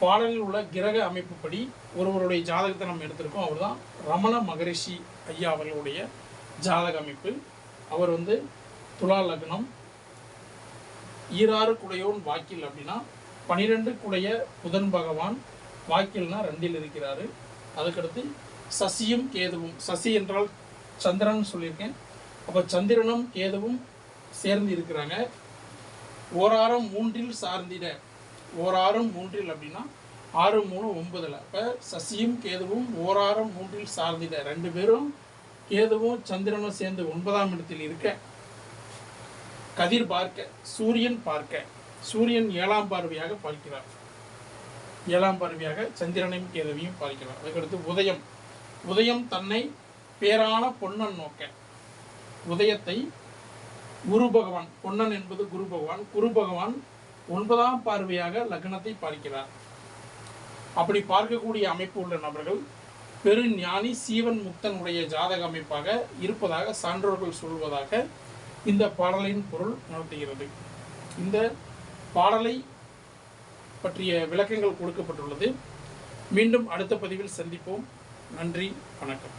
பாடலில் உள்ள கிரக அமைப்புப்படி ஒருவருடைய ஜாதகத்தை நம்ம எடுத்திருக்கோம். அவர் தான் ரமண மகரிஷி ஐயா அவர்களுடைய ஜாதக அமைப்பு. அவர் துலா லக்னம், ஈராறு குடையோன் வாக்கில் அப்படின்னா 12 குடைய புதன் பகவான் வாக்கில்னா 2ல் இருக்கிறாரு. அதுக்கடுத்து சசியும் கேதுவும், சசி என்றால் சந்திரன் சொல்லியிருக்கேன். அப்போ சந்திரனும் கேதுவும் சேர்ந்து இருக்கிறாங்க. ஓராரம் 3ல் சார்ந்திட, ஓராரம் 3ல் அப்படின்னா 6 3 9. அப்போ சசியும் கேதுவும் ஓராரம் 3ல் சார்ந்திட, 2 பேரும் கேதுவும் சந்திரனும் சேர்ந்து 9ஆம் இடத்தில் இருக்க, கதிர் பார்க்க, சூரியன் பார்க்க, சூரியன் 7ஆம் பார்வையாக பார்க்கிறார். 7ஆம் பார்வையாக சந்திரனையும் கேதுவையும் பார்க்கிறார். அதுக்கடுத்து உதயம், உதயம் தன்னை பேரான பொன்னன் நோக்க, உதயத்தை குரு பகவான், பொன்னன் என்பது குரு பகவான், குரு பகவான் 9ஆம் பார்வையாக லக்னத்தை பார்க்கிறார். அப்படி பார்க்கக்கூடிய அமைப்பு உள்ள நபர்கள் பெருஞானி சீவன் முக்தனுடைய ஜாதக அமைப்பாக இருப்பதாக சான்றோர்கள் சொல்வதாக இந்த பாடலின் பொருள் நடத்துகிறது. இந்த பாடலை பற்றிய விளக்கங்கள் கொடுக்கப்பட்டுள்ளது. மீண்டும் அடுத்த பதிவில் சந்திப்போம். நன்றி, வணக்கம்.